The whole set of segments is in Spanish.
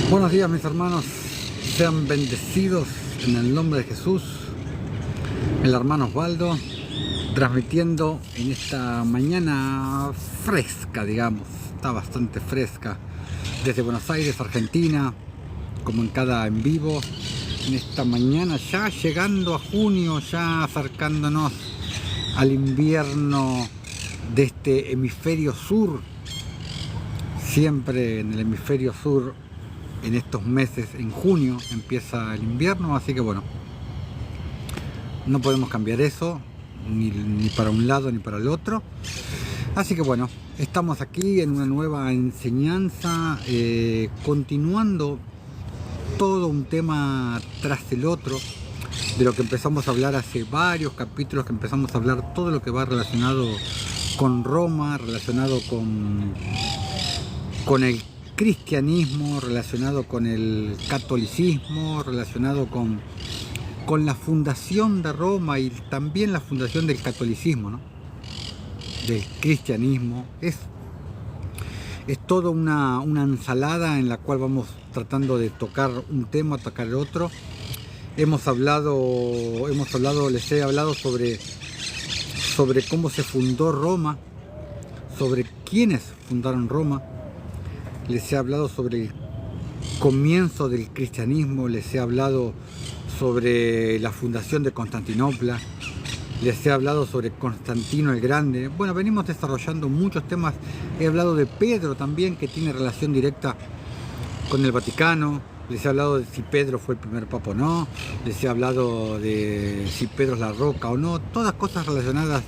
Buenos días, mis hermanos, sean bendecidos en el nombre de Jesús. El hermano Osvaldo transmitiendo en esta mañana fresca, digamos, está bastante fresca, desde Buenos Aires, Argentina, como en cada en vivo, en esta mañana ya llegando a junio, ya acercándonos al invierno de este hemisferio sur. Siempre en el hemisferio sur, en estos meses, en junio, empieza el invierno, así que bueno, no podemos cambiar eso, ni para un lado ni para el otro. Así que bueno, estamos aquí en una nueva enseñanza, continuando todo un tema tras el otro, de lo que empezamos a hablar hace varios capítulos, que empezamos a hablar todo lo que va relacionado con Roma, relacionado con el cristianismo, relacionado con el catolicismo, relacionado con la fundación de Roma y también la fundación del catolicismo, ¿no? Del cristianismo. Es toda una ensalada en la cual vamos tratando de tocar un tema, tocar el otro. Les he hablado sobre cómo se fundó Roma, sobre quiénes fundaron Roma. Les he hablado sobre el comienzo del cristianismo, les he hablado sobre la fundación de Constantinopla, les he hablado sobre Constantino el Grande. Bueno, venimos desarrollando muchos temas. He hablado de Pedro también, que tiene relación directa con el Vaticano. Les he hablado de si Pedro fue el primer papa o no. Les he hablado de si Pedro es la roca o no. Todas cosas relacionadas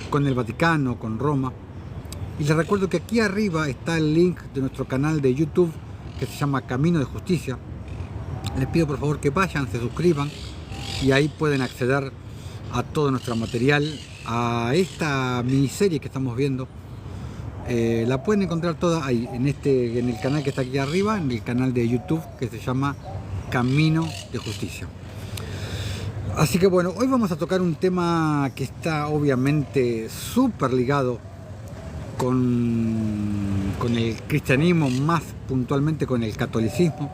con el Vaticano, con Roma. Y les recuerdo que aquí arriba está el link de nuestro canal de YouTube, que se llama Camino de Justicia. Les pido por favor que vayan, se suscriban y ahí pueden acceder a todo nuestro material, a esta miniserie que estamos viendo. La pueden encontrar toda ahí, en el canal que está aquí arriba, en el canal de YouTube que se llama Camino de Justicia. Así que bueno, hoy vamos a tocar un tema que está obviamente súper ligado con el cristianismo, más puntualmente con el catolicismo.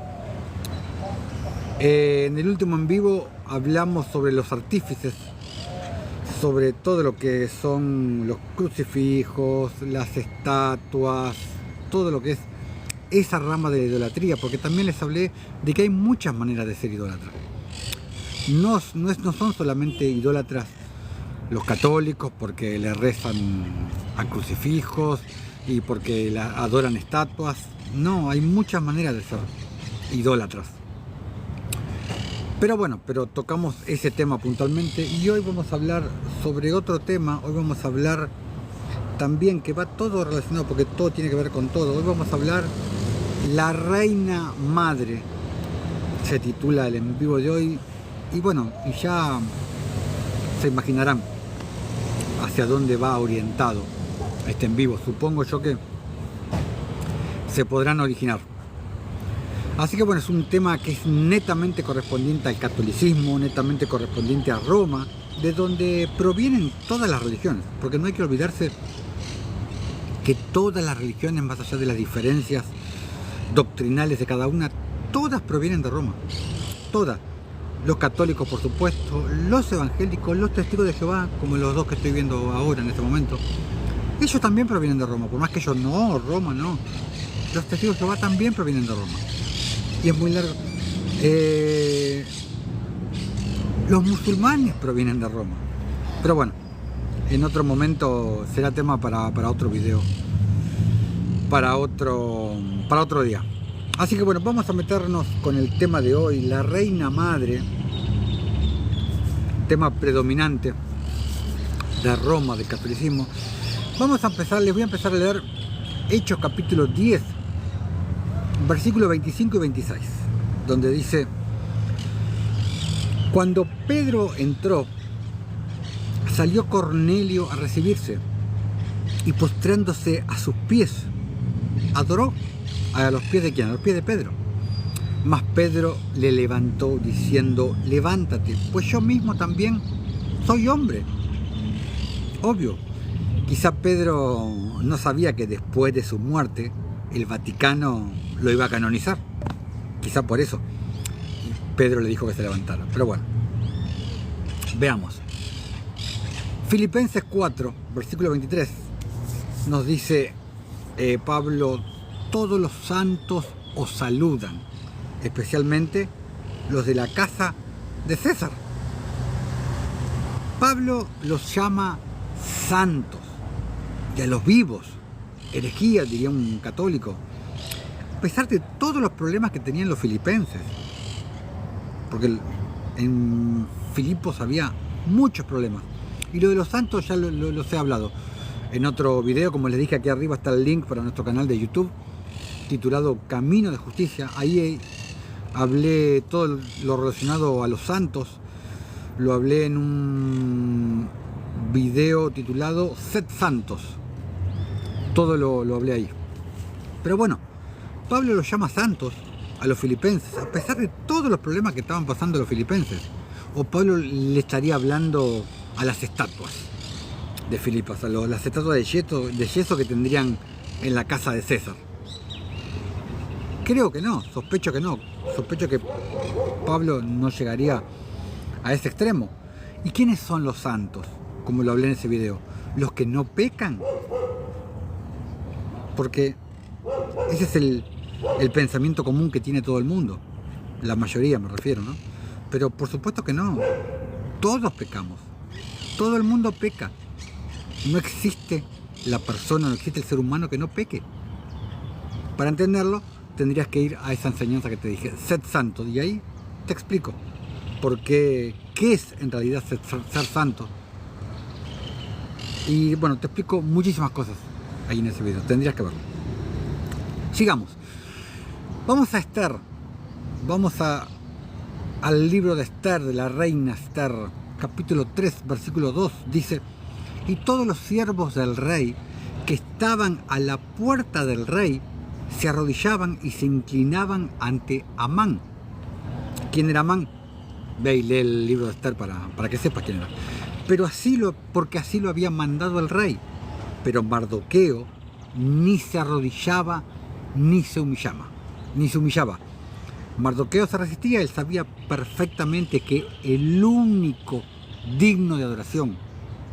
En el último en vivo hablamos sobre los artífices, sobre todo lo que son los crucifijos, las estatuas, todo lo que es esa rama de la idolatría, porque también les hablé de que hay muchas maneras de ser idólatra. No son solamente idólatras los católicos porque le rezan a crucifijos y porque adoran estatuas. No, hay muchas maneras de ser idólatras. Pero bueno, tocamos ese tema puntualmente y hoy vamos a hablar sobre otro tema. Hoy vamos a hablar también, que va todo relacionado porque todo tiene que ver con todo. Hoy vamos a hablar la Reina Madre, se titula el en vivo de hoy. Y bueno, y ya se imaginarán hacia dónde va orientado este en vivo. Supongo yo que se podrán originar. Así que bueno, es un tema que es netamente correspondiente al catolicismo, netamente correspondiente a Roma, de donde provienen todas las religiones, porque no hay que olvidarse que todas las religiones, más allá de las diferencias doctrinales de cada una, todas provienen de Roma, todas. Los católicos, por supuesto, los evangélicos, los testigos de Jehová, como los dos que estoy viendo ahora en este momento, ellos también provienen de Roma, por más que ellos no, Roma no. Los testigos de Jehová también provienen de Roma. Y es muy largo. Los musulmanes provienen de Roma. Pero bueno, en otro momento será tema para otro video, para otro día. Así que bueno, vamos a meternos con el tema de hoy, la Reina Madre, tema predominante de Roma, del catolicismo. Les voy a empezar a leer Hechos capítulo 10, versículos 25 y 26, donde dice: cuando Pedro entró, salió Cornelio a recibirse y postrándose a sus pies, adoró. ¿A los pies de quién? A los pies de Pedro. Mas Pedro le levantó diciendo: levántate, pues yo mismo también soy hombre. Obvio, quizá Pedro no sabía que después de su muerte el Vaticano lo iba a canonizar. Quizá por eso Pedro le dijo que se levantara. Pero bueno, veamos. Filipenses 4, versículo 23, nos dice Pablo: todos los santos os saludan, especialmente los de la casa de César. Pablo los llama santos, y a los vivos, herejía, diría un católico, a pesar de todos los problemas que tenían los filipenses, porque en Filipos había muchos problemas. Y lo de los santos ya los he hablado en otro video. Como les dije, aquí arriba está el link para nuestro canal de YouTube titulado Camino de Justicia. Ahí hablé todo lo relacionado a los santos. Lo hablé en un video titulado Sed Santos. Todo lo hablé ahí. Pero bueno, Pablo los llama santos a los filipenses, a pesar de todos los problemas que estaban pasando los filipenses. O Pablo le estaría hablando a las estatuas de Filipas, a las estatuas de yeso que tendrían en la casa de César. Creo que no, sospecho que no. Sospecho que Pablo no llegaría a ese extremo. ¿Y quiénes son los santos? Como lo hablé en ese video. Los que no pecan. Porque ese es el pensamiento común que tiene todo el mundo. La mayoría me refiero, ¿no? Pero por supuesto que no. Todos pecamos. Todo el mundo peca. No existe la persona, no existe el ser humano que no peque. Para entenderlo, tendrías que ir a esa enseñanza que te dije, sed santo. Y ahí te explico por qué es en realidad ser santo. Y bueno, te explico muchísimas cosas ahí en ese video. Tendrías que verlo. Sigamos. Vamos a Esther. Vamos al libro de Esther, de la reina Esther. Capítulo 3, versículo 2, dice: y todos los siervos del rey que estaban a la puerta del rey se arrodillaban y se inclinaban ante Amán. ¿Quién era Amán? Ve y lee el libro de Esther para que sepas quién era. Pero porque así lo había mandado el rey. Pero Mardoqueo ni se arrodillaba ni se humillaba. Mardoqueo se resistía. Él sabía perfectamente que el único digno de adoración,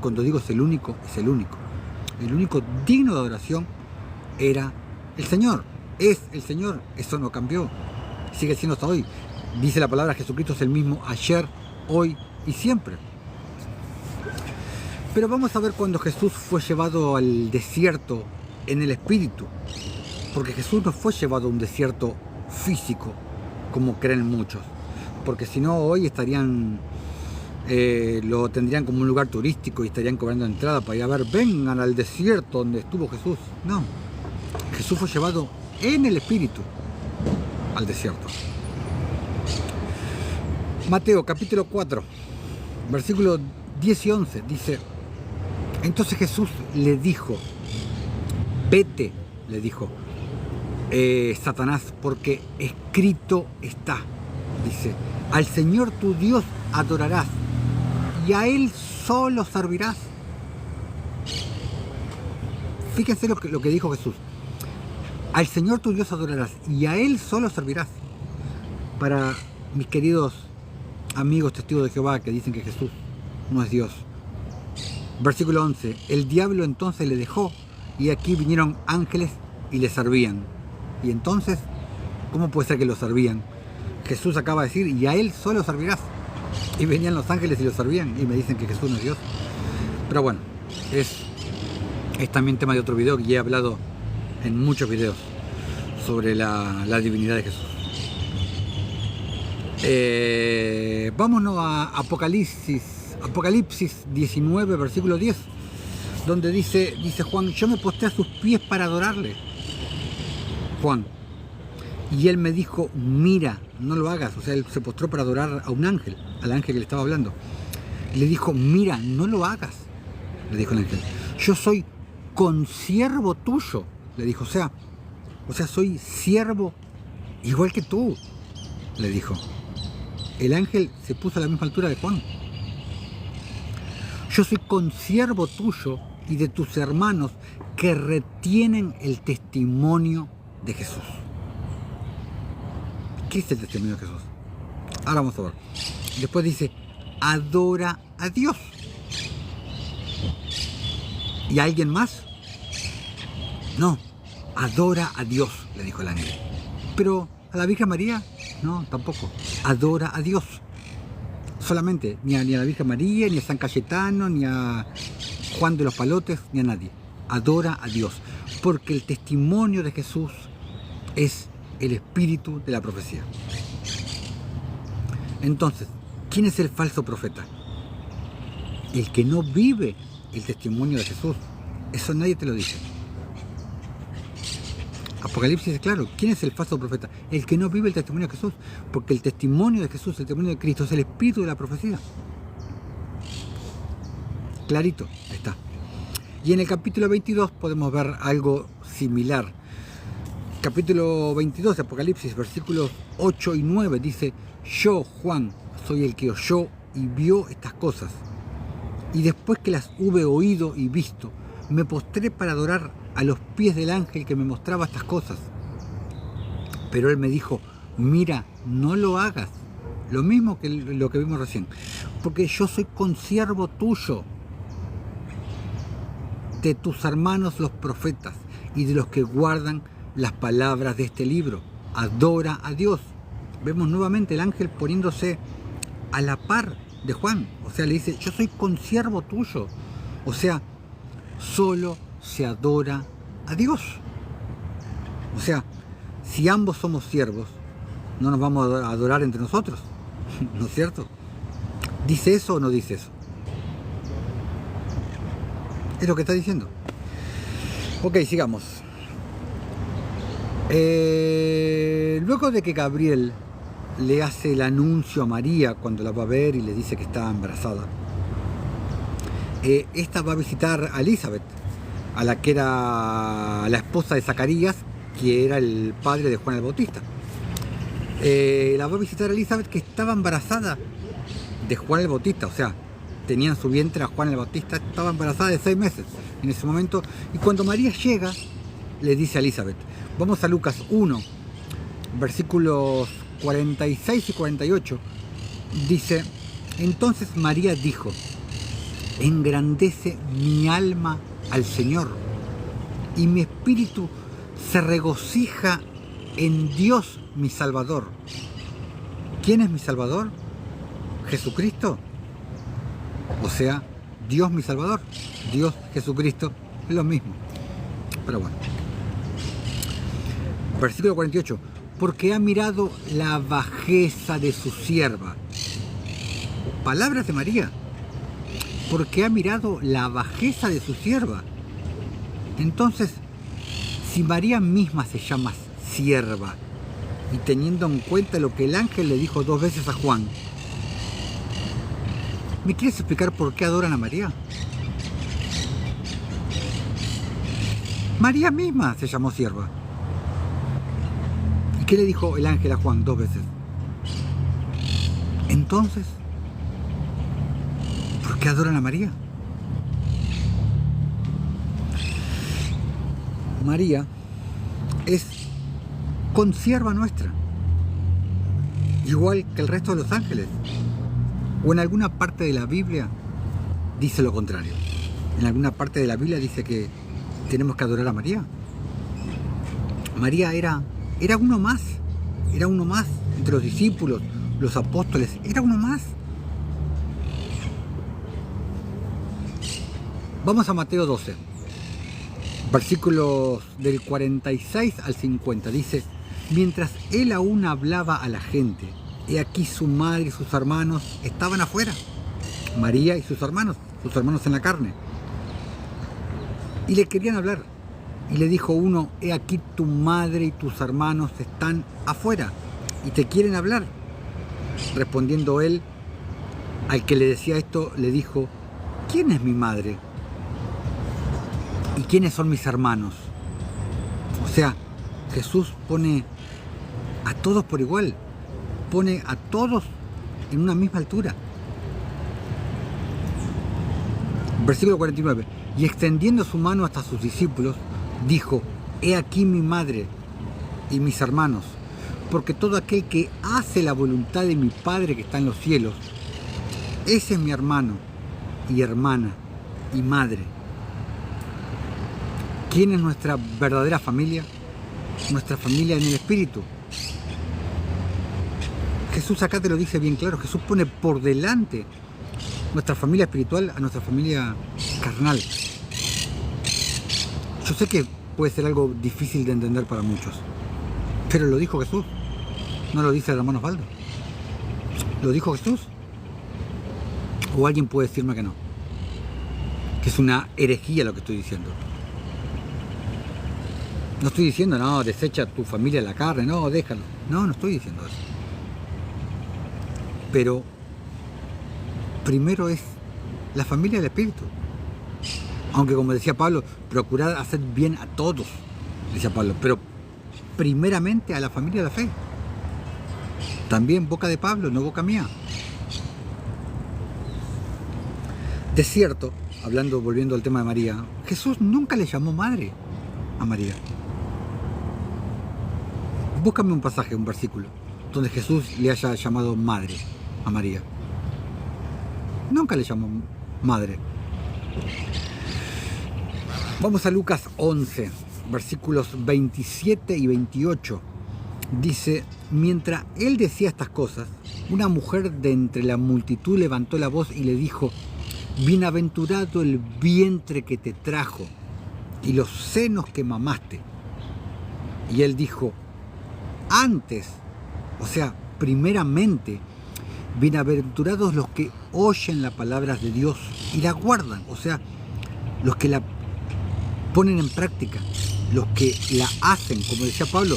cuando digo es el único digno de adoración era el Señor. Es el Señor. Eso no cambió, sigue siendo hasta hoy. Dice la palabra: Jesucristo es el mismo ayer, hoy y siempre. Pero vamos a ver cuando Jesús fue llevado al desierto en el Espíritu, porque Jesús no fue llevado a un desierto físico como creen muchos, porque si no hoy lo tendrían como un lugar turístico y estarían cobrando entrada para ir a ver: vengan al desierto donde estuvo Jesús. No, Jesús fue llevado en el Espíritu al desierto. Mateo capítulo 4, versículos 10 y 11 dice: entonces Jesús le dijo: vete, le dijo, Satanás, porque escrito está, dice: al Señor tu Dios adorarás y a Él solo servirás. Fíjense lo que dijo Jesús: al Señor tu Dios adorarás y a Él solo servirás. Para mis queridos amigos testigos de Jehová que dicen que Jesús no es Dios. Versículo 11: el diablo entonces le dejó y aquí vinieron ángeles y le servían. Y entonces, ¿cómo puede ser que lo servían? Jesús acaba de decir: y a Él solo servirás. Y venían los ángeles y lo servían, y me dicen que Jesús no es Dios. Pero bueno, es también tema de otro video, que ya he hablado en muchos videos sobre la divinidad de Jesús. Vámonos a Apocalipsis 19, versículo 10, donde dice Juan: yo me postré a sus pies para adorarle. Juan. Y él me dijo: mira, no lo hagas. O sea, él se postró para adorar a un ángel, al ángel que le estaba hablando. Le dijo: mira, no lo hagas. Le dijo el ángel: yo soy consiervo tuyo. Le dijo, o sea, soy siervo igual que tú. Le dijo. El ángel se puso a la misma altura de Juan. Yo soy consiervo tuyo y de tus hermanos que retienen el testimonio de Jesús. ¿Qué es el testimonio de Jesús? Ahora vamos a ver. Después dice, adora a Dios. ¿Y a alguien más? No, adora a Dios, le dijo el ángel. Pero a la Virgen María, no, tampoco. Adora a Dios. Solamente, ni a la Virgen María, ni a San Cayetano, ni a Juan de los Palotes, ni a nadie. Adora a Dios. Porque el testimonio de Jesús es el espíritu de la profecía. Entonces, ¿quién es el falso profeta? El que no vive el testimonio de Jesús. Eso nadie te lo dice. Apocalipsis es claro. ¿Quién es el falso profeta? El que no vive el testimonio de Jesús. Porque el testimonio de Jesús, el testimonio de Cristo, es el espíritu de la profecía. Clarito, está. Y en el capítulo 22 podemos ver algo similar. Capítulo 22 de Apocalipsis, versículos 8 y 9, dice: yo, Juan, soy el que oyó y vio estas cosas. Y después que las hube oído y visto, me postré para adorar a los pies del ángel que me mostraba estas cosas. Pero él me dijo: mira, no lo hagas. Lo mismo que lo que vimos recién. Porque yo soy consiervo tuyo, de tus hermanos los profetas y de los que guardan las palabras de este libro. Adora a Dios. Vemos nuevamente el ángel poniéndose a la par de Juan. O sea, le dice: yo soy consiervo tuyo. O sea, solo se adora a Dios. O sea, si ambos somos siervos, no nos vamos a adorar entre nosotros. ¿No es cierto? ¿Dice eso o no dice eso? Es lo que está diciendo. Ok, sigamos. Luego de que Gabriel le hace el anuncio a María cuando la va a ver y le dice que está embarazada, esta va a visitar a Elizabeth, a la que era la esposa de Zacarías, que era el padre de Juan el Bautista. La va a visitar a Elizabeth, que estaba embarazada de Juan el Bautista, o sea, tenía en su vientre a Juan el Bautista, estaba embarazada de 6 meses en ese momento. Y cuando María llega, le dice a Elizabeth, vamos a Lucas 1, versículos 46 y 48, dice: entonces María dijo: engrandece mi alma al Señor, y mi espíritu se regocija en Dios mi Salvador. ¿Quién es mi Salvador? Jesucristo. O sea, Dios mi Salvador. Dios, Jesucristo, es lo mismo. Pero bueno. Versículo 48. Porque ha mirado la bajeza de su sierva. Palabras de María. Porque ha mirado la bajeza de su sierva. Entonces, si María misma se llama sierva, y teniendo en cuenta lo que el ángel le dijo 2 veces a Juan, ¿me quieres explicar por qué adoran a María? María misma se llamó sierva. ¿Y qué le dijo el ángel a Juan 2 veces? Entonces, ¿por qué adoran a María? María es consierva nuestra, igual que el resto de los ángeles. O en alguna parte de la Biblia dice lo contrario. En alguna parte de la Biblia dice que tenemos que adorar a María. María era uno más. Era uno más entre los discípulos, los apóstoles. Era uno más. Vamos a Mateo 12. Versículos del 46 al 50. Dice: mientras él aún hablaba a la gente, he aquí su madre y sus hermanos estaban afuera. María y sus hermanos en la carne. Y le querían hablar. Y le dijo uno: he aquí tu madre y tus hermanos están afuera y te quieren hablar. Respondiendo él, al que le decía esto, le dijo: ¿quién es mi madre? ¿Y quiénes son mis hermanos? O sea, Jesús pone a todos por igual. Pone a todos en una misma altura. Versículo 49. Y extendiendo su mano hasta sus discípulos, dijo: he aquí mi madre y mis hermanos. porque todo aquel que hace la voluntad de mi Padre que está en los cielos, ese es mi hermano y hermana y madre. ¿Quién es nuestra verdadera familia? Nuestra familia en el Espíritu. Jesús acá te lo dice bien claro, Jesús pone por delante nuestra familia espiritual a nuestra familia carnal. Yo sé que puede ser algo difícil de entender para muchos, pero lo dijo Jesús, no lo dice el hermano Osvaldo. ¿Lo dijo Jesús? ¿O alguien puede decirme que no? Que es una herejía lo que estoy diciendo. No estoy diciendo, no, desecha tu familia la carne, no, déjalo. No, no estoy diciendo eso. Pero primero es la familia del Espíritu. Aunque como decía Pablo, procurad hacer bien a todos, decía Pablo, pero primeramente a la familia de la fe. También boca de Pablo, no boca mía. De cierto, volviendo al tema de María, Jesús nunca le llamó madre a María. Búscame un pasaje, un versículo, donde Jesús le haya llamado madre a María. Nunca le llamó madre. Vamos a Lucas 11, versículos 27 y 28. Dice, mientras él decía estas cosas, una mujer de entre la multitud levantó la voz y le dijo, bienaventurado el vientre que te trajo y los senos que mamaste. Y él dijo, antes, o sea, primeramente, bienaventurados los que oyen las palabras de Dios y la guardan, o sea, los que la ponen en práctica, los que la hacen, como decía Pablo,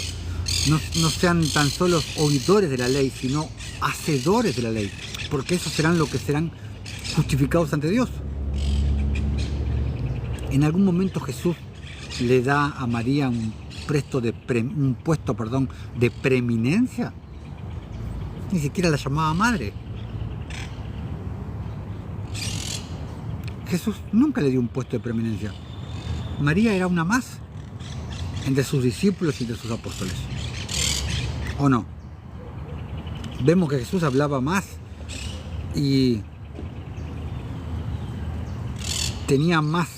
no sean tan solo oidores de la ley, sino hacedores de la ley, porque esos serán los que serán justificados ante Dios. En algún momento Jesús le da a María un puesto de preeminencia. Ni siquiera la llamaba madre. Jesús nunca le dio un puesto de preeminencia. María era una más entre sus discípulos y entre sus apóstoles. ¿O no? Vemos que Jesús hablaba más y tenía más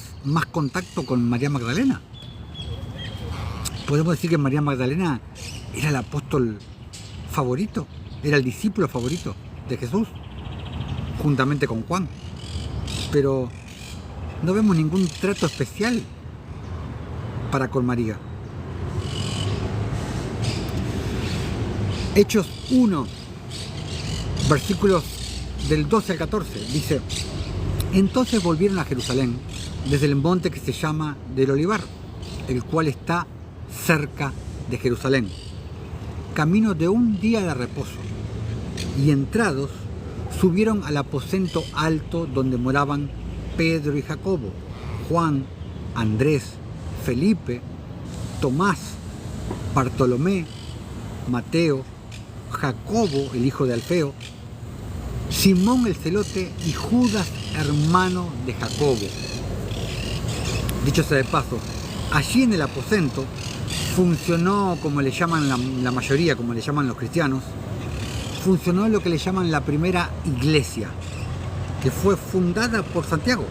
contacto con María Magdalena. Podemos decir que María Magdalena era el apóstol favorito, era el discípulo favorito de Jesús, juntamente con Juan. Pero no vemos ningún trato especial para con María. Hechos 1, versículos del 12 al 14, dice, entonces volvieron a Jerusalén desde el monte que se llama del Olivar, el cual está cerca de Jerusalén, camino de un día de reposo, y entrados subieron al aposento alto donde moraban Pedro y Jacobo, Juan, Andrés, Felipe, Tomás, Bartolomé, Mateo, Jacobo, el hijo de Alfeo, Simón el celote y Judas, hermano de Jacobo. Dicho sea de paso, allí en el aposento funcionó, como le llaman la mayoría, como le llaman los cristianos, funcionó lo que le llaman la primera iglesia, que fue fundada por Santiago,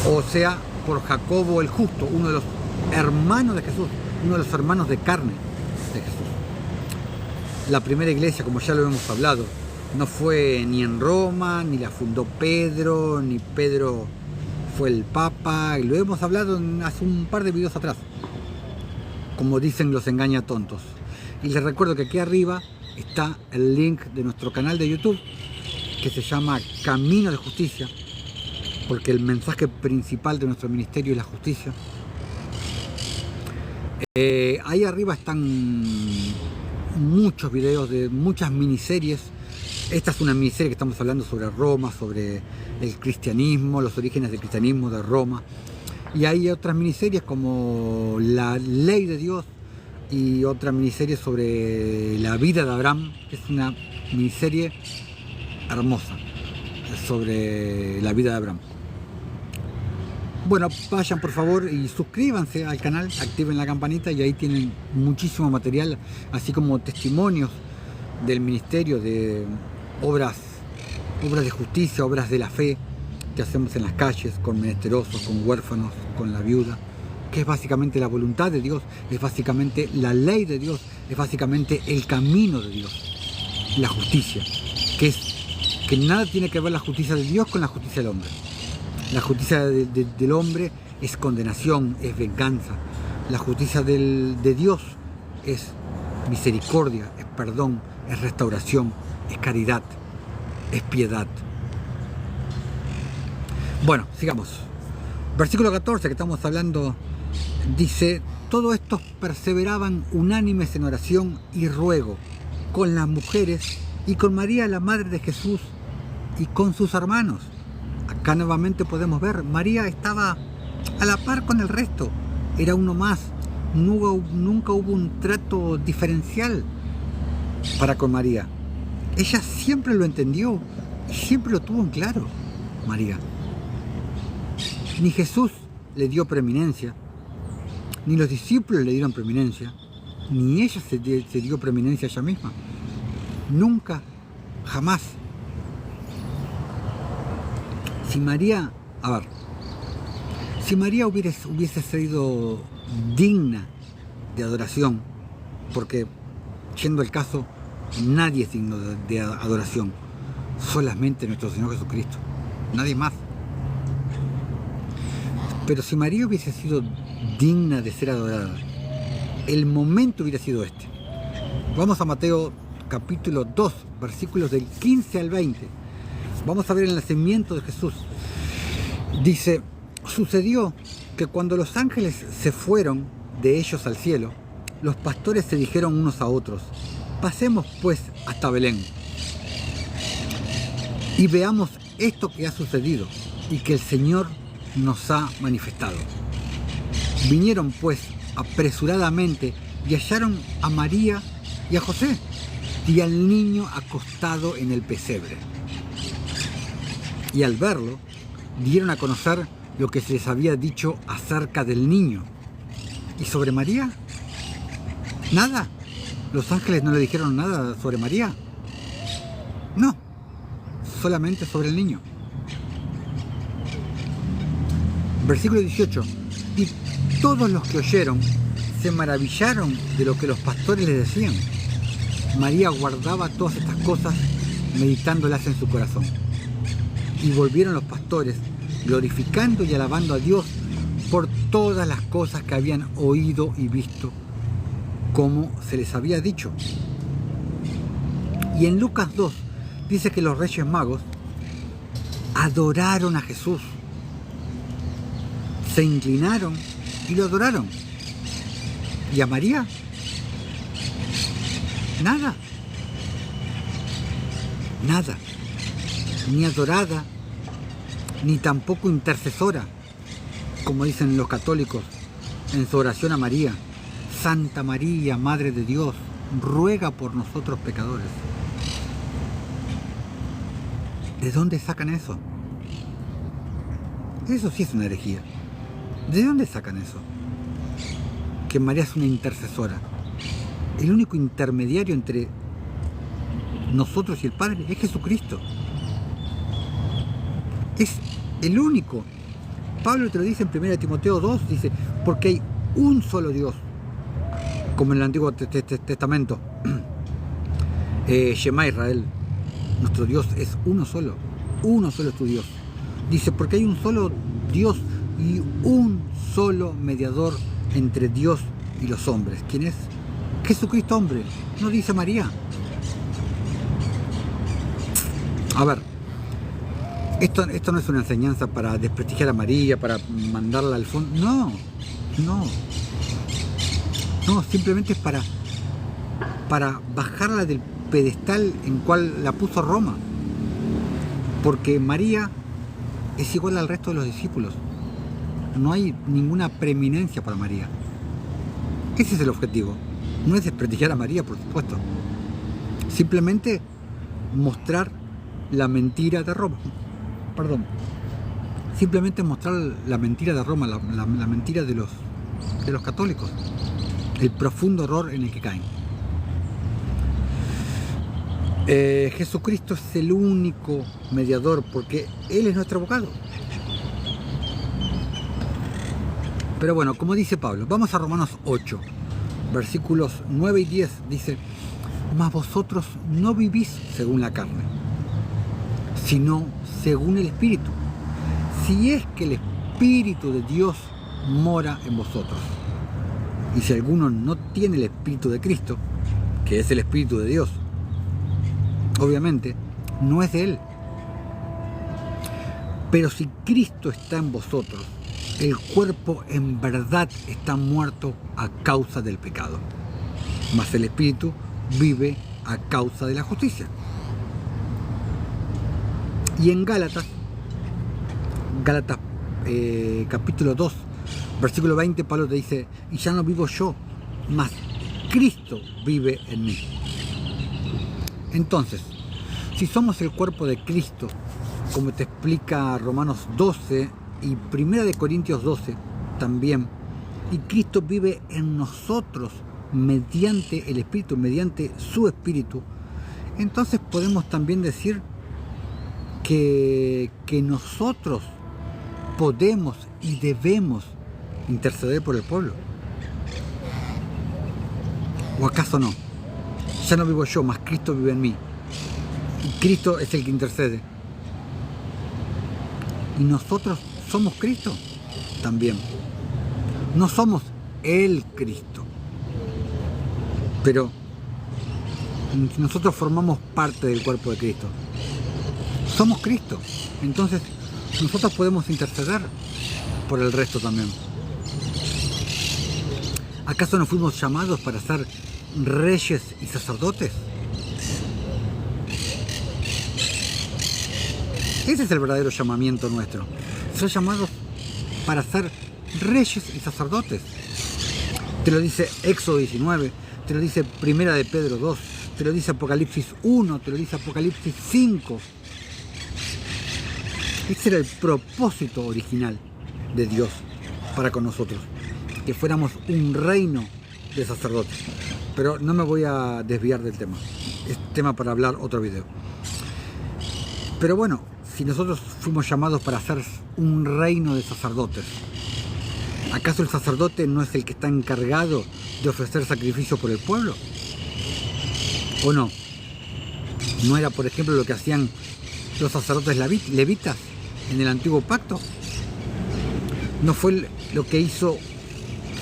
o sea, por Jacobo el Justo, uno de los hermanos de Jesús, uno de los hermanos de carne de Jesús. La primera iglesia, como ya lo hemos hablado, no fue ni en Roma, ni la fundó Pedro, ni Pedro fue el Papa, y lo hemos hablado hace un par de videos atrás, como dicen los engañatontos. Y les recuerdo que aquí arriba está el link de nuestro canal de YouTube, que se llama Camino de Justicia, porque el mensaje principal de nuestro ministerio es la justicia. Ahí arriba están muchos videos de muchas miniseries. Esta es una miniserie que estamos hablando sobre Roma, sobre el cristianismo, los orígenes del cristianismo de Roma. Y hay otras miniseries como La Ley de Dios y otra miniserie sobre la vida de Abraham, que es una miniserie hermosa sobre la vida de Abraham. Bueno, vayan por favor y suscríbanse al canal, activen la campanita y ahí tienen muchísimo material, así como testimonios del ministerio, de obras de justicia, obras de la fe que hacemos en las calles, con menesterosos, con huérfanos, con la viuda, que es básicamente la voluntad de Dios, es básicamente la ley de Dios, es básicamente el camino de Dios, la justicia, que nada tiene que ver la justicia de Dios con la justicia del hombre. La justicia del hombre es condenación, es venganza. La justicia de Dios es misericordia, es perdón, es restauración, es caridad, es piedad. Bueno, sigamos. Versículo 14 que estamos hablando dice: todos estos perseveraban unánimes en oración y ruego con las mujeres y con María, la madre de Jesús, y con sus hermanos. Acá nuevamente podemos ver, María estaba a la par con el resto, era uno más, nunca hubo un trato diferencial para con María. Ella siempre lo entendió y siempre lo tuvo en claro, María. Ni Jesús le dio preeminencia, ni los discípulos le dieron preeminencia, ni ella se dio preeminencia a ella misma. Nunca, jamás. Si María hubiese sido digna de adoración, porque siendo el caso, nadie es digno de adoración, solamente nuestro Señor Jesucristo, nadie más. Pero si María hubiese sido digna de ser adorada, el momento hubiera sido este. Vamos a Mateo capítulo 2, versículos del 15 al 20. Vamos a ver el nacimiento de Jesús. Dice: sucedió que cuando los ángeles se fueron de ellos al cielo, los pastores se dijeron unos a otros: pasemos pues hasta Belén y veamos esto que ha sucedido y que el Señor nos ha manifestado. Vinieron pues apresuradamente y hallaron a María y a José y al niño acostado en el pesebre. Y al verlo, dieron a conocer lo que se les había dicho acerca del niño. ¿Y sobre María? Nada. ¿Los ángeles no le dijeron nada sobre María? No, solamente sobre el niño. Versículo 18. Y todos los que oyeron se maravillaron de lo que los pastores les decían. María guardaba todas estas cosas, meditándolas en su corazón. Y volvieron los pastores, glorificando y alabando a Dios por todas las cosas que habían oído y visto, como se les había dicho. Y en Lucas 2 dice que los Reyes Magos adoraron a Jesús, se inclinaron y lo adoraron. ¿Y a María? Nada. Nada. Ni adorada, ni tampoco intercesora, como dicen los católicos en su oración a María: Santa María, Madre de Dios, ruega por nosotros pecadores. ¿De dónde sacan eso? Eso sí es una herejía. ¿De dónde sacan eso? Que María es una intercesora. El único intermediario entre nosotros y el Padre es Jesucristo. Es el único. Pablo te lo dice en 1 Timoteo 2, dice: porque hay un solo Dios, como en el Antiguo Testamento. Shema Israel, nuestro Dios es uno solo es tu Dios. Dice: porque hay un solo Dios y un solo mediador entre Dios y los hombres. ¿Quién es? Jesucristo hombre, no dice María. A ver, esto no es una enseñanza para desprestigiar a María, para mandarla al fondo. No, simplemente es para bajarla del pedestal en cual la puso Roma. Porque María es igual al resto de los discípulos. No hay ninguna preeminencia para María. Ese es el objetivo. No es desprestigiar a María, por supuesto. Simplemente mostrar la mentira de Roma. simplemente mostrar la mentira de Roma, la mentira de los católicos, el profundo error en el que caen. Jesucristo es el único mediador porque Él es nuestro abogado. Pero bueno, como dice Pablo, vamos a Romanos 8, versículos 9 y 10, dice: mas vosotros no vivís según la carne, sino según el Espíritu, si es que el Espíritu de Dios mora en vosotros. Y si alguno no tiene el Espíritu de Cristo, que es el Espíritu de Dios, obviamente no es de Él. Pero si Cristo está en vosotros, el cuerpo en verdad está muerto a causa del pecado, mas el Espíritu vive a causa de la justicia. Y en Gálatas capítulo 2, versículo 20, Pablo te dice: y ya no vivo yo, mas Cristo vive en mí. Entonces, si somos el cuerpo de Cristo, como te explica Romanos 12 y 1 de Corintios 12 también, y Cristo vive en nosotros mediante el Espíritu, mediante su Espíritu, entonces podemos también decir que nosotros podemos y debemos interceder por el pueblo. ¿O acaso no? Ya no vivo yo, mas Cristo vive en mí. Y Cristo es el que intercede. Y nosotros somos Cristo también. No somos el Cristo, pero nosotros formamos parte del cuerpo de Cristo. Somos Cristo. Entonces nosotros podemos interceder por el resto también. ¿Acaso no fuimos llamados para ser reyes y sacerdotes? Ese es el verdadero llamamiento nuestro. Ser llamados para ser reyes y sacerdotes. Te lo dice Éxodo 19, te lo dice 1 de Pedro 2, te lo dice Apocalipsis 1, te lo dice Apocalipsis 5. Ese era el propósito original de Dios para con nosotros, que fuéramos un reino de sacerdotes. Pero no me voy a desviar del tema, es tema para hablar otro video. Pero bueno, si nosotros fuimos llamados para ser un reino de sacerdotes, ¿acaso el sacerdote no es el que está encargado de ofrecer sacrificios por el pueblo? ¿O no? ¿No era, por ejemplo, lo que hacían los sacerdotes levitas en el antiguo pacto? ¿No fue lo que hizo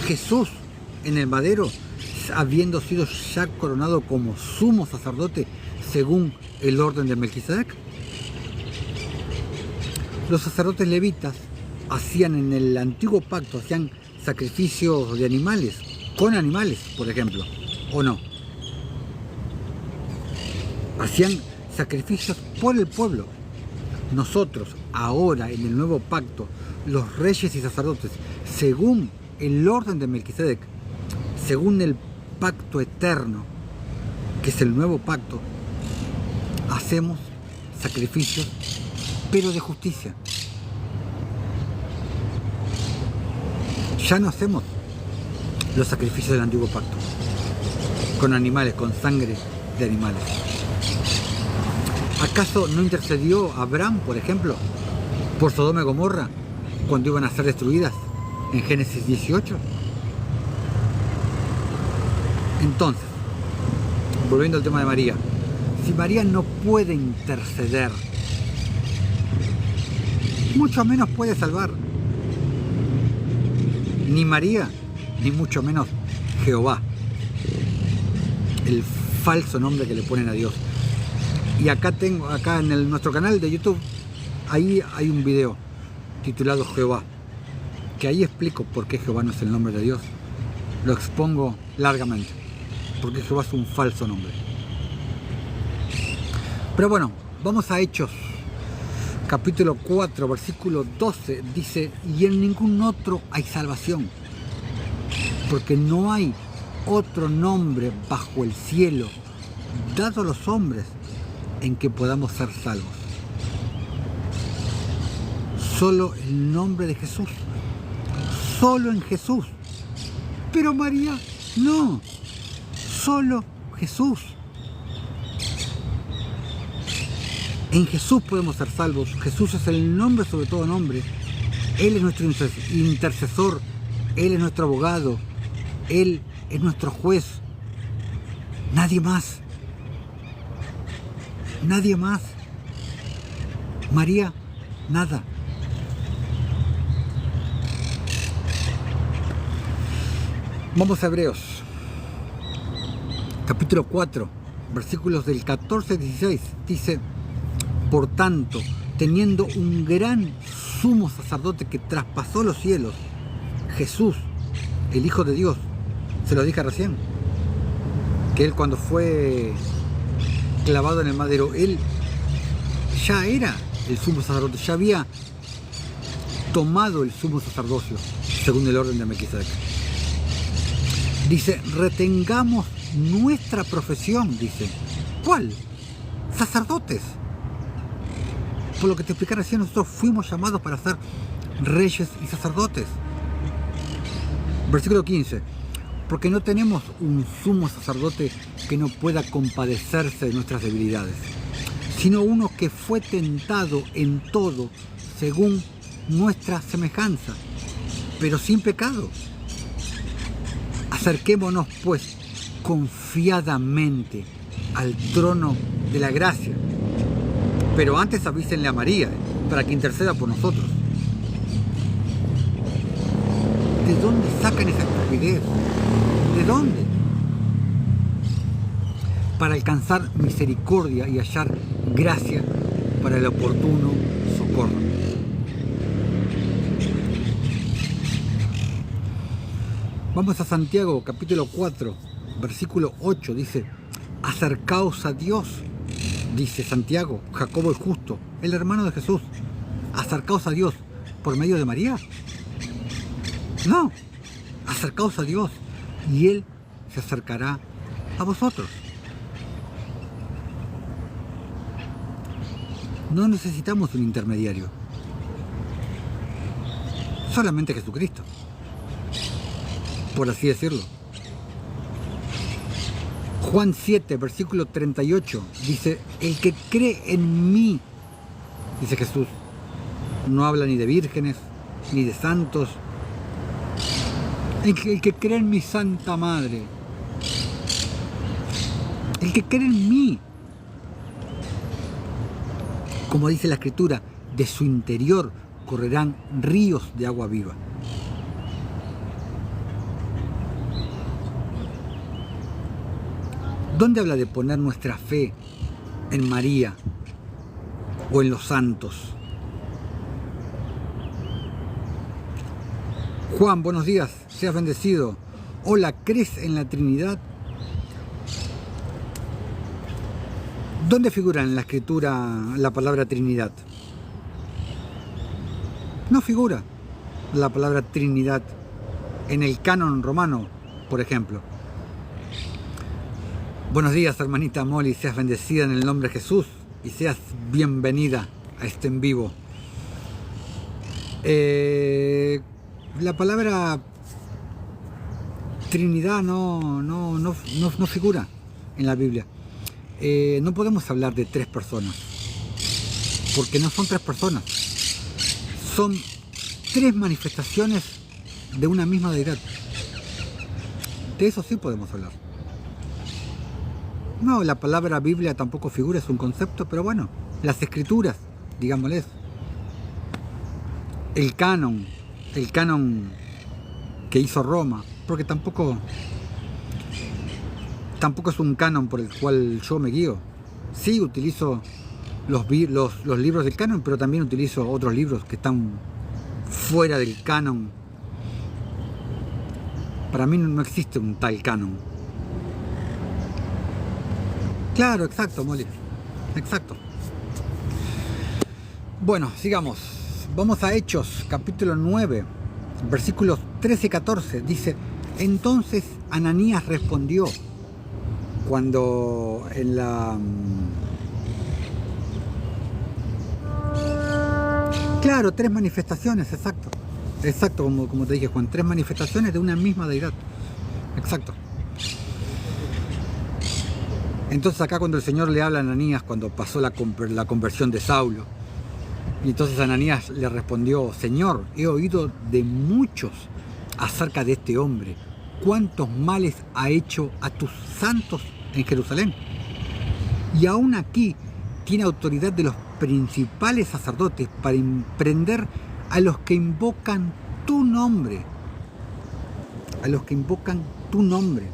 Jesús en el madero, habiendo sido ya coronado como sumo sacerdote según el orden de Melquisedec? Los sacerdotes levitas hacían en el antiguo pacto, hacían sacrificios de animales, con animales, por ejemplo, ¿o no? Hacían sacrificios por el pueblo. Nosotros, ahora, en el nuevo pacto, los reyes y sacerdotes, según el orden de Melquisedec, según el pacto eterno, que es el nuevo pacto, hacemos sacrificios, pero de justicia. Ya no hacemos los sacrificios del antiguo pacto con animales, con sangre de animales. ¿Acaso no intercedió Abraham, por ejemplo, por Sodoma y Gomorra cuando iban a ser destruidas en Génesis 18? Entonces, volviendo al tema de María, si María no puede interceder, mucho menos puede salvar. Ni María, ni mucho menos Jehová, el falso nombre que le ponen a Dios. Y acá en nuestro canal de YouTube, ahí hay un video titulado Jehová, que ahí explico por qué Jehová no es el nombre de Dios. Lo expongo largamente, porque Jehová es un falso nombre. Pero bueno, vamos a Hechos, capítulo 4, versículo 12, dice: y en ningún otro hay salvación, porque no hay otro nombre bajo el cielo dado a los hombres en que podamos ser salvos. Solo el nombre de Jesús. Solo en Jesús. Pero María, no. Solo Jesús. En Jesús podemos ser salvos. Jesús es el nombre sobre todo nombre. Él es nuestro intercesor. Él es nuestro abogado. Él es nuestro juez. Nadie más. Nadie más. María, nada. Vamos a Hebreos, capítulo 4, versículos del 14 al 16. Dice: por tanto, teniendo un gran sumo sacerdote que traspasó los cielos, Jesús, el Hijo de Dios, se lo dije recién, que él cuando fue clavado en el madero, él ya era el sumo sacerdote, ya había tomado el sumo sacerdocio, según el orden de Melquisedec. Dice: retengamos nuestra profesión, dice. ¿Cuál? Sacerdotes. Por lo que te expliqué recién, nosotros fuimos llamados para ser reyes y sacerdotes. Versículo 15. Porque no tenemos un sumo sacerdote que no pueda compadecerse de nuestras debilidades, sino uno que fue tentado en todo según nuestra semejanza, pero sin pecado. Acerquémonos pues confiadamente al trono de la gracia. Pero antes avísenle a María para que interceda por nosotros. ¿De dónde sacan esa estupidez? ¿De dónde? Para alcanzar misericordia y hallar gracia para el oportuno socorro. Vamos a Santiago, capítulo 4, versículo 8, dice: acercaos a Dios, dice Santiago, Jacobo el justo, el hermano de Jesús. Acercaos a Dios por medio de María. No, acercaos a Dios y Él se acercará a vosotros. No necesitamos un intermediario, solamente Jesucristo, por así decirlo. Juan 7, versículo 38, dice: el que cree en mí, dice Jesús, no habla ni de vírgenes, ni de santos, el que cree en mi Santa Madre, el que cree en mí, como dice la Escritura, de su interior correrán ríos de agua viva. ¿Dónde habla de poner nuestra fe en María o en los santos? Juan, buenos días, seas bendecido. Hola, ¿crees en la Trinidad? ¿Dónde figura en la Escritura la palabra Trinidad? No figura la palabra Trinidad en el canon romano, por ejemplo. Buenos días, hermanita Molly, seas bendecida en el nombre de Jesús y seas bienvenida a este en vivo. La palabra Trinidad no figura en la Biblia. No podemos hablar de tres personas, porque no son tres personas, son tres manifestaciones de una misma deidad. De eso sí podemos hablar. No, la palabra Biblia tampoco figura, es un concepto, pero bueno, las escrituras, digámosles, el canon que hizo Roma, porque tampoco es un canon por el cual yo me guío. Sí, utilizo los libros del canon, pero también utilizo otros libros que están fuera del canon. Para mí no existe un tal canon. Claro, exacto, Molly. Exacto. Bueno, sigamos. Vamos a Hechos, capítulo 9, versículos 13 y 14. Dice: entonces Ananías respondió, cuando en la... Claro, 3 manifestaciones, exacto. Exacto, como te dije, Juan, 3 manifestaciones de una misma deidad. Exacto. Entonces acá cuando el Señor le habla a Ananías, cuando pasó la conversión de Saulo, y entonces Ananías le respondió: Señor, he oído de muchos acerca de este hombre, cuántos males ha hecho a tus santos en Jerusalén. Y aún aquí tiene autoridad de los principales sacerdotes para prender a los que invocan tu nombre. A los que invocan tu nombre.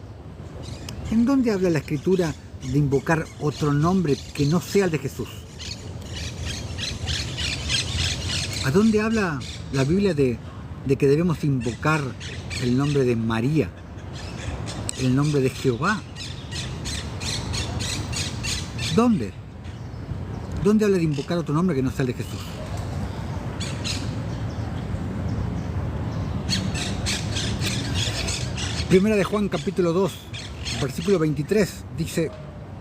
¿En dónde habla la Escritura de invocar otro nombre que no sea el de Jesús? ¿A dónde habla la Biblia de que debemos invocar el nombre de María, el nombre de Jehová? ¿Dónde? ¿Dónde habla de invocar otro nombre que no sea el de Jesús? Primera de Juan capítulo 2, versículo 23, dice: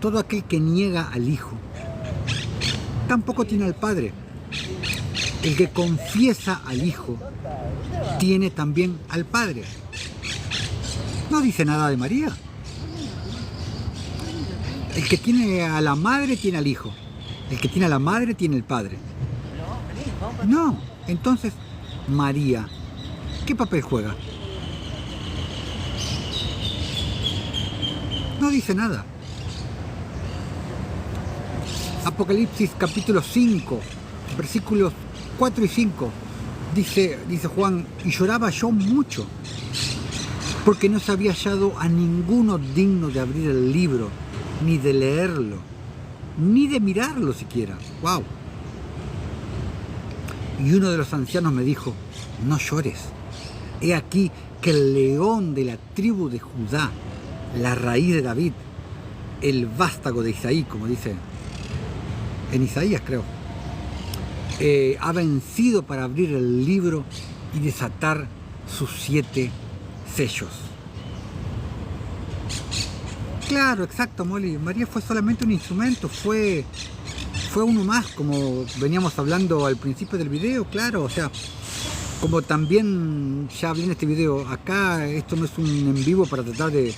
todo aquel que niega al Hijo tampoco tiene al Padre. El que confiesa al Hijo tiene también al Padre. No dice nada de María. El que tiene a la madre tiene al Hijo. El que tiene a la madre tiene el Padre. No, entonces María, ¿qué papel juega? No dice nada. Apocalipsis capítulo 5, versículos 4 y 5, dice Juan: y lloraba yo mucho, porque no se había hallado a ninguno digno de abrir el libro, ni de leerlo, ni de mirarlo siquiera. ¡Wow! Y uno de los ancianos me dijo: no llores, he aquí que el león de la tribu de Judá, la raíz de David, el vástago de Isaí, como dice en Isaías, creo, ha vencido para abrir el libro y desatar sus 7 sellos. Claro, exacto, Molly. María fue solamente un instrumento, fue uno más, como veníamos hablando al principio del video, claro. O sea, como también ya hablé en este video, acá esto no es un en vivo para tratar de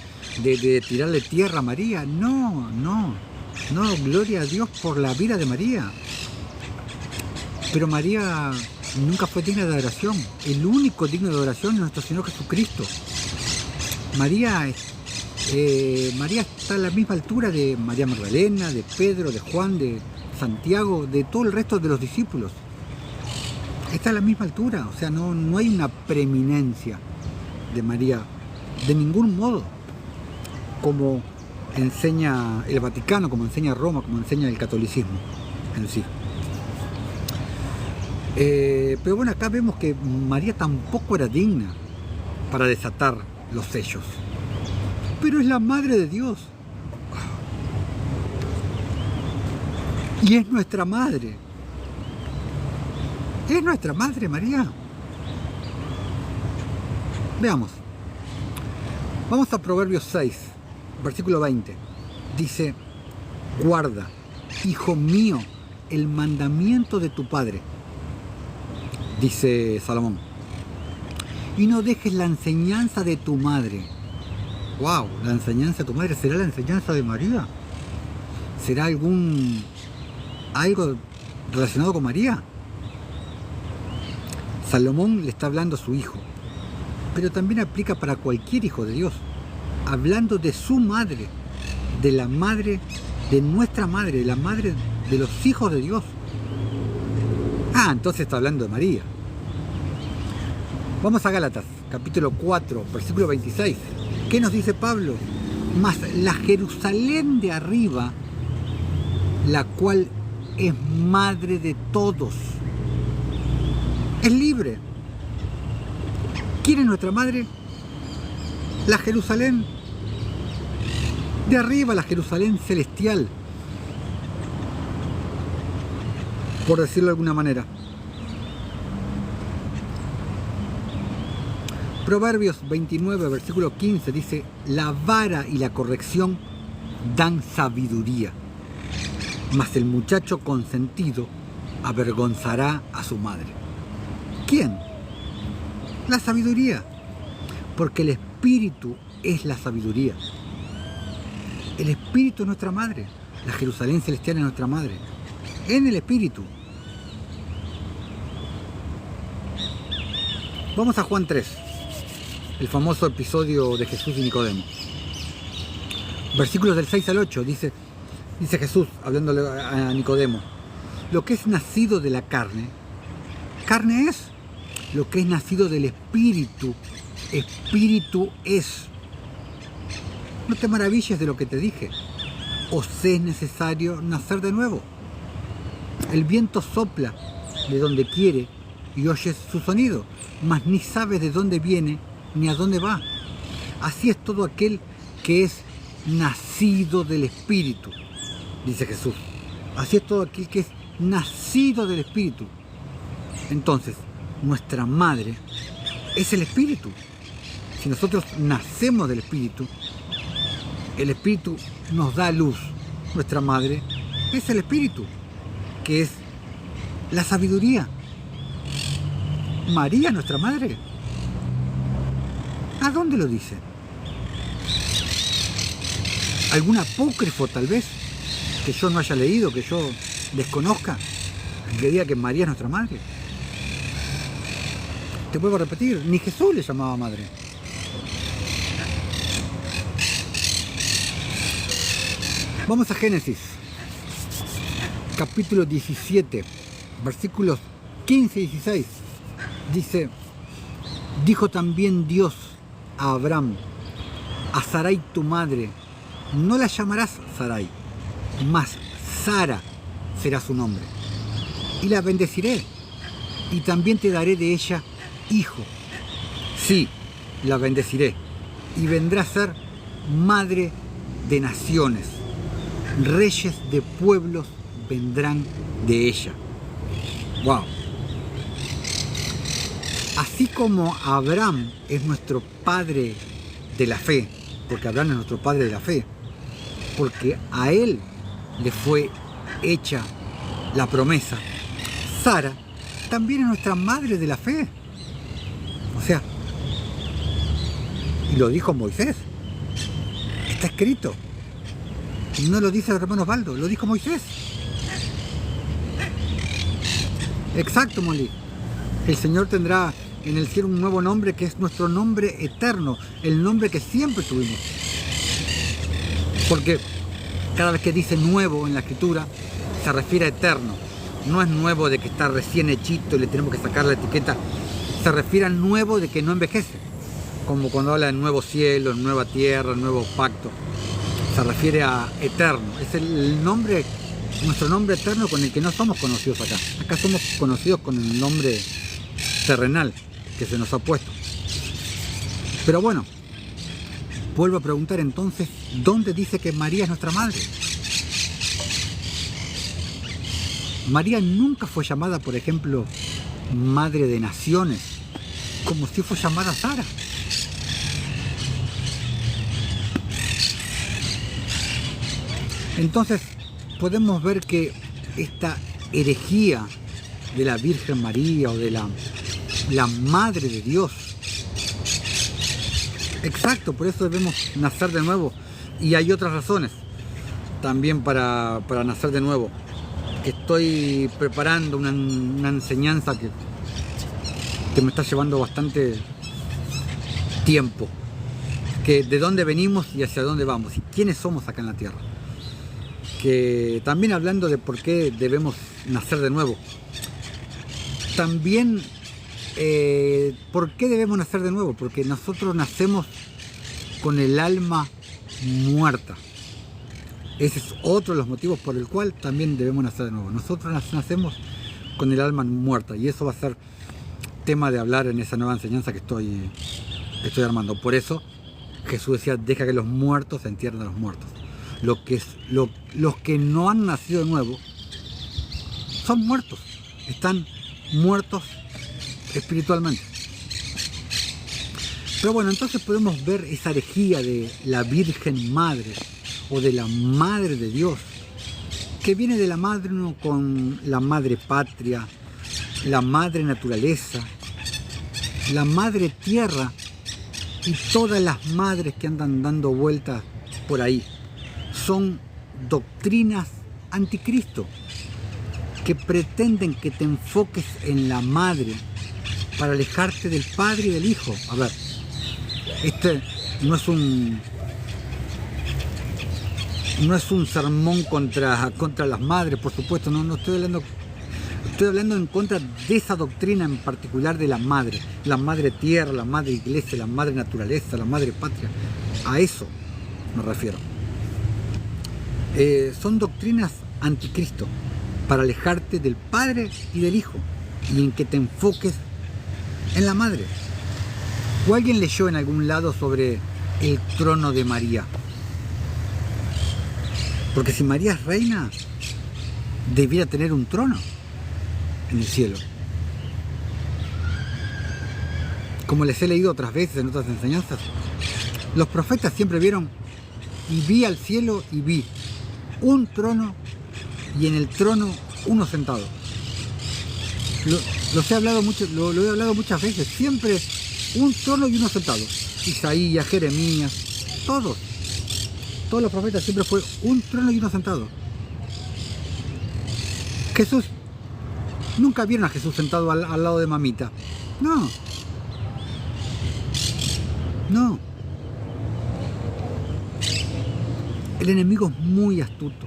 tirarle tierra a María. No, gloria a Dios por la vida de María. Pero María nunca fue digna de adoración. El único digno de adoración es nuestro Señor Jesucristo. María está a la misma altura de María Magdalena, de Pedro, de Juan, de Santiago, de todo el resto de los discípulos. Está a la misma altura, o sea, no hay una preeminencia de María de ningún modo, como enseña el Vaticano, como enseña Roma, como enseña el catolicismo en sí. Pero bueno, acá vemos que María tampoco era digna para desatar los sellos. Pero es la Madre de Dios. Y es nuestra Madre. Es nuestra Madre María. Veamos. Vamos a Proverbios 6, versículo 20. Dice: guarda, hijo mío, el mandamiento de tu Padre. Dice Salomón: y no dejes la enseñanza de tu madre. Wow, la enseñanza de tu madre, ¿será la enseñanza de María? ¿Será algo relacionado con María? Salomón le está hablando a su hijo, pero también aplica para cualquier hijo de Dios, hablando de su madre, de la madre, de nuestra madre, de la madre de los hijos de Dios. Ah, entonces está hablando de María. Vamos a Gálatas, capítulo 4, versículo 26. ¿Qué nos dice Pablo? Mas la Jerusalén de arriba, la cual es madre de todos, es libre. ¿Quién es nuestra madre? La Jerusalén de arriba, la Jerusalén celestial, por decirlo de alguna manera. Proverbios 29, versículo 15 dice: la vara y la corrección dan sabiduría, mas el muchacho consentido avergonzará a su madre. ¿Quién? La sabiduría. Porque el Espíritu es la sabiduría. El Espíritu es nuestra madre. La Jerusalén celestial es nuestra madre. En el Espíritu. Vamos a Juan 3, el famoso episodio de Jesús y Nicodemo. Versículos del 6 al 8, dice Jesús, hablándole a Nicodemo, lo que es nacido de la carne, carne es. Lo que es nacido del Espíritu, Espíritu es. No te maravilles de lo que te dije. Os es necesario nacer de nuevo. El viento sopla de donde quiere y oyes su sonido, mas ni sabes de dónde viene ni a dónde va. Así es todo aquel que es nacido del Espíritu, dice Jesús. Así es todo aquel que es nacido del Espíritu. Entonces, nuestra madre es el Espíritu. Si nosotros nacemos del Espíritu, el Espíritu nos da luz. Nuestra madre es el Espíritu, que es la sabiduría. María, nuestra madre. ¿A dónde lo dice? ¿Algún apócrifo tal vez que yo no haya leído, que yo desconozca, que diga que María es nuestra madre? Te vuelvo a repetir, ni Jesús le llamaba madre. Vamos a Génesis, capítulo 17, versículos 15 y 16. Dice, dijo también Dios a Abraham, a Sarai tu madre, no la llamarás Sarai, mas Sara será su nombre. Y la bendeciré, y también te daré de ella hijo. Sí, la bendeciré, y vendrá a ser madre de naciones. Reyes de pueblos vendrán de ella. Wow. Así como Abraham es nuestro padre de la fe, porque Abraham es nuestro padre de la fe, porque a él le fue hecha la promesa, Sara también es nuestra madre de la fe. O sea, y lo dijo Moisés, está escrito. No lo dice el hermano Osvaldo, lo dijo Moisés. Exacto, Molly. El Señor tendrá en el cielo un nuevo nombre que es nuestro nombre eterno, el nombre que siempre tuvimos. Porque cada vez que dice nuevo en la Escritura, se refiere a eterno. No es nuevo de que está recién hechito y le tenemos que sacar la etiqueta. Se refiere al nuevo de que no envejece. Como cuando habla de nuevo cielo, nueva tierra, nuevo pacto. Se refiere a eterno. Es el nombre, nuestro nombre eterno con el que no somos conocidos acá. Acá somos conocidos con el nombre terrenal que se nos ha puesto. Pero bueno, vuelvo a preguntar entonces, ¿dónde dice que María es nuestra madre? María nunca fue llamada, por ejemplo, madre de naciones, como si fue llamada Sara. Entonces podemos ver que esta herejía de la Virgen María o de la Madre de Dios, exacto, por eso debemos nacer de nuevo. Y hay otras razones también para nacer de nuevo. Estoy preparando una enseñanza que me está llevando bastante tiempo, que de dónde venimos y hacia dónde vamos y quiénes somos acá en la tierra. Que también hablando de por qué debemos nacer de nuevo. También, ¿por qué debemos nacer de nuevo? Porque nosotros nacemos con el alma muerta. Ese es otro de los motivos por el cual también debemos nacer de nuevo. Nosotros nacemos con el alma muerta y eso va a ser tema de hablar en esa nueva enseñanza que estoy armando. Por eso Jesús decía, deja que los muertos se entierren a los muertos. Los que no han nacido de nuevo son muertos, están muertos espiritualmente. Pero bueno, entonces podemos ver esa herejía de la Virgen Madre o de la Madre de Dios, que viene de la madre con la madre patria, la madre naturaleza, la madre tierra y todas las madres que andan dando vueltas por ahí son doctrinas anticristo que pretenden que te enfoques en la madre para alejarte del padre y del hijo. A ver, este no es un sermón contra las madres, por supuesto, no estoy hablando en contra de esa doctrina en particular de la madre tierra, la madre iglesia, la madre naturaleza, la madre patria. A eso me refiero. Son doctrinas anticristo para alejarte del padre y del hijo y en que te enfoques en la madre. ¿O alguien leyó en algún lado sobre el trono de María? Porque si María es reina, debiera tener un trono en el cielo. Como les he leído otras veces en otras enseñanzas, los profetas siempre vieron y vi al cielo y vi un trono y en el trono uno sentado. Lo he hablado muchas veces, siempre un trono y uno sentado. Isaías, Jeremías, todos los profetas siempre fue un trono y uno sentado. Jesús, nunca vieron a Jesús sentado al lado de mamita. No. El enemigo es muy astuto,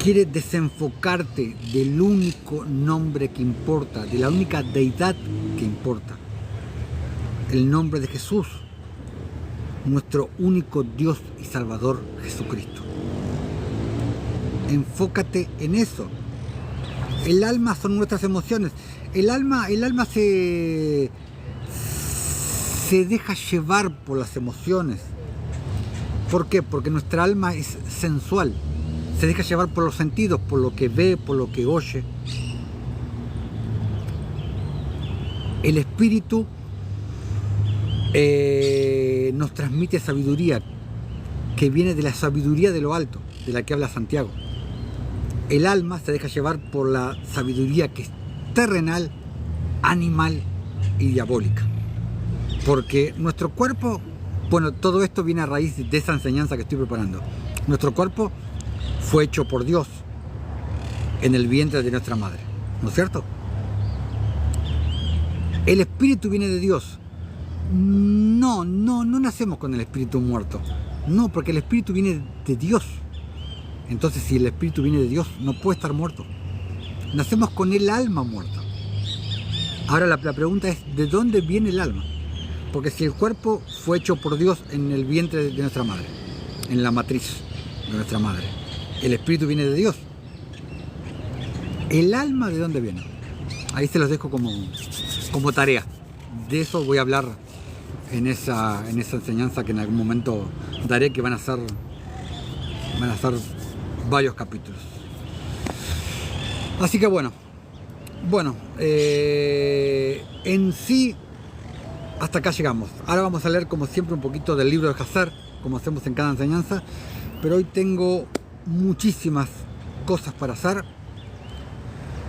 quiere desenfocarte del único nombre que importa, de la única deidad que importa. El nombre de Jesús, nuestro único Dios y Salvador, Jesucristo. Enfócate en eso. El alma son nuestras emociones. El alma se deja llevar por las emociones. ¿Por qué? Porque nuestra alma es sensual. Se deja llevar por los sentidos, por lo que ve, por lo que oye. El espíritu nos transmite sabiduría, que viene de la sabiduría de lo alto, de la que habla Santiago. El alma se deja llevar por la sabiduría que es terrenal, animal y diabólica. Porque nuestro cuerpo, bueno, todo esto viene a raíz de esa enseñanza que estoy preparando. Nuestro cuerpo fue hecho por Dios en el vientre de nuestra madre, ¿no es cierto? El espíritu viene de Dios. No nacemos con el espíritu muerto. No, porque el espíritu viene de Dios. Entonces, si el espíritu viene de Dios, no puede estar muerto. Nacemos con el alma muerta. Ahora la pregunta es, ¿de dónde viene el alma? Porque si el cuerpo fue hecho por Dios en el vientre de nuestra madre, en la matriz de nuestra madre, el espíritu viene de Dios. ¿El alma de dónde viene? Ahí se los dejo como tarea. De eso voy a hablar en esa enseñanza que en algún momento daré, que van a ser varios capítulos. Así que bueno, en sí hasta acá llegamos. Ahora vamos a leer como siempre un poquito del libro de Hazar, como hacemos en cada enseñanza, pero hoy tengo muchísimas cosas para hacer,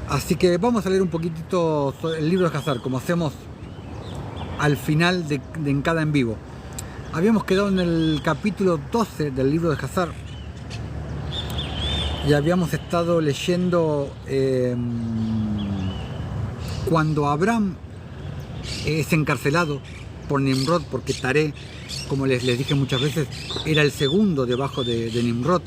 así que vamos a leer un poquitito el libro de Hazar, como hacemos al final de en cada en vivo. Habíamos quedado en el capítulo 12 del libro de Hazar y habíamos estado leyendo cuando Abraham es encarcelado por Nimrod, porque Taré, como les dije muchas veces, era el segundo debajo de Nimrod.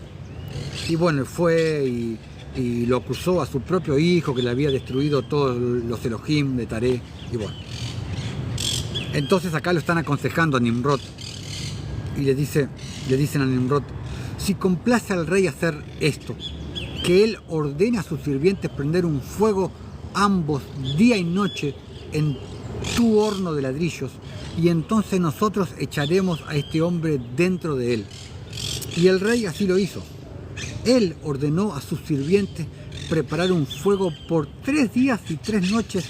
Y bueno, fue y lo acusó a su propio hijo, que le había destruido todos los Elohim de Taré. Y bueno, entonces acá lo están aconsejando a Nimrod y le dicen a Nimrod: si complace al rey hacer esto, que él ordene a sus sirvientes prender un fuego ambos día y noche en tu horno de ladrillos, y entonces nosotros echaremos a este hombre dentro de él. Y el rey así lo hizo. Él ordenó a sus sirvientes preparar un fuego por 3 días y 3 noches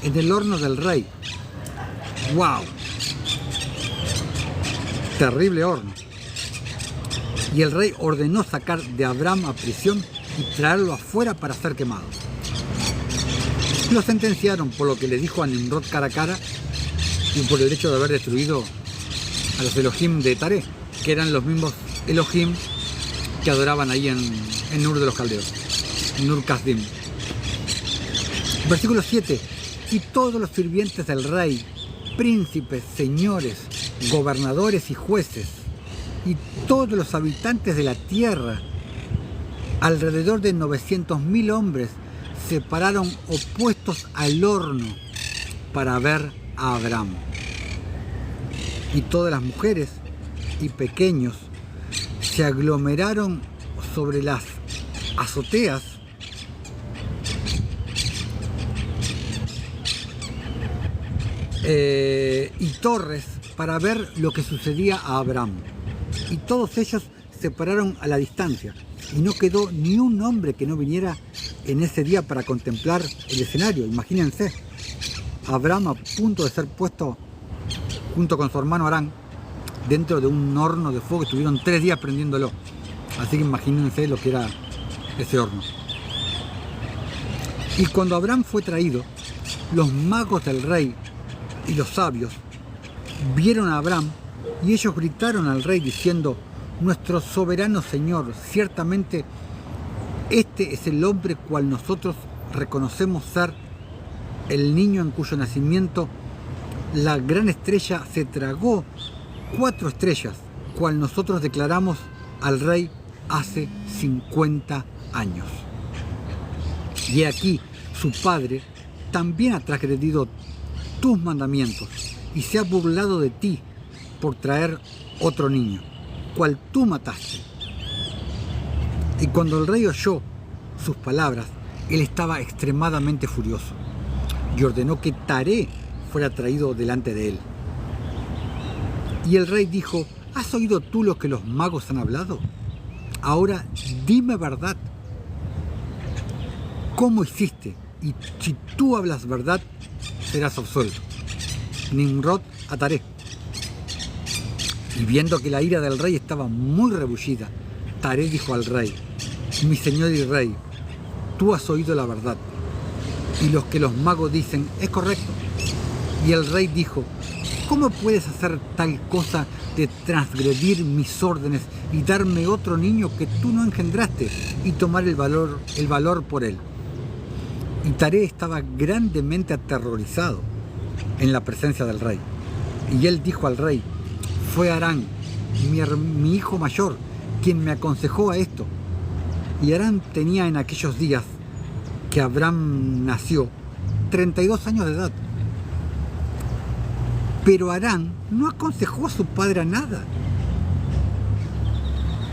en el horno del rey. ¡Wow! Terrible horno. Y el rey ordenó sacar de Abraham a prisión y traerlo afuera para ser quemado. Lo sentenciaron por lo que le dijo a Nimrod cara a cara y por el hecho de haber destruido a los Elohim de Taré, que eran los mismos Elohim que adoraban ahí en Ur de los Caldeos, en Ur Kasdim. Versículo 7. Y todos los sirvientes del rey, príncipes, señores, gobernadores y jueces, y todos los habitantes de la tierra, alrededor de 900.000 hombres, se pararon opuestos al horno para ver a Abraham. Y todas las mujeres y pequeños se aglomeraron sobre las azoteas y torres para ver lo que sucedía a Abraham. Y todos ellos se pararon a la distancia y no quedó ni un hombre que no viniera en ese día para contemplar el escenario. Imagínense, Abraham a punto de ser puesto junto con su hermano Harán dentro de un horno de fuego. Estuvieron 3 días prendiéndolo, así que imagínense lo que era ese horno. Y cuando Abraham fue traído, los magos del rey y los sabios vieron a Abraham y ellos gritaron al rey diciendo: nuestro soberano señor, ciertamente este es el hombre cual nosotros reconocemos ser el niño en cuyo nacimiento la gran estrella se tragó 4 estrellas, cual nosotros declaramos al rey hace 50 años. Y aquí su padre también ha transgredido tus mandamientos y se ha burlado de ti por traer otro niño, cual tú mataste. Y cuando el rey oyó sus palabras, él estaba extremadamente furioso y ordenó que Taré fuera traído delante de él. Y el rey dijo: ¿has oído tú lo que los magos han hablado? Ahora dime verdad. ¿Cómo hiciste? Y si tú hablas verdad, serás absuelto. Nimrod a Taré. Y viendo que la ira del rey estaba muy rebullida, Taré dijo al rey: mi señor y rey, tú has oído la verdad, y los que los magos dicen es correcto. Y el rey dijo: ¿cómo puedes hacer tal cosa de transgredir mis órdenes y darme otro niño que tú no engendraste y tomar el valor por él? Y Taré estaba grandemente aterrorizado en la presencia del rey. Y él dijo al rey: fue Harán, mi hijo mayor, quien me aconsejó a esto. Y Harán tenía en aquellos días que Abraham nació 32 años de edad. Pero Harán no aconsejó a su padre a nada,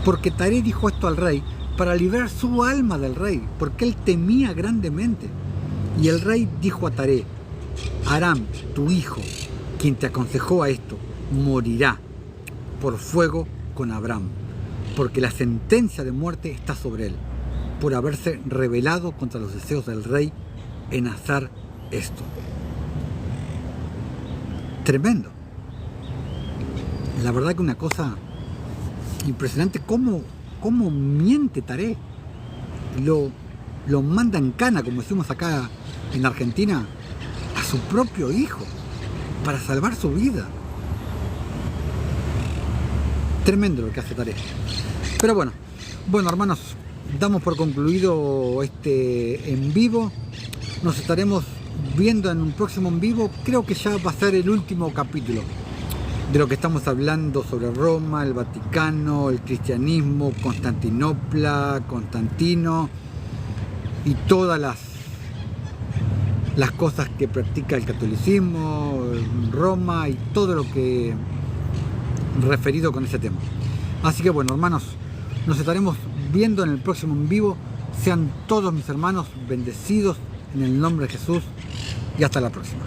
porque Taré dijo esto al rey para librar su alma del rey, porque él temía grandemente. Y el rey dijo a Taré: Harán, tu hijo, quien te aconsejó a esto, morirá por fuego con Abraham, porque la sentencia de muerte está sobre él, por haberse rebelado contra los deseos del rey en hacer esto. Tremendo. La verdad que una cosa impresionante, cómo miente Taré. Lo manda en cana, como decimos acá en Argentina, a su propio hijo para salvar su vida. Tremendo lo que hace Taré. Pero bueno, hermanos, damos por concluido este en vivo. Nos estaremos viendo en un próximo en vivo. Creo que ya va a ser el último capítulo de lo que estamos hablando sobre Roma, el Vaticano, el cristianismo, Constantinopla, Constantino y todas las cosas que practica el catolicismo, Roma y todo lo que referido con ese tema. Así que bueno, hermanos, nos estaremos viendo en el próximo en vivo. Sean todos mis hermanos bendecidos en el nombre de Jesús y hasta la próxima.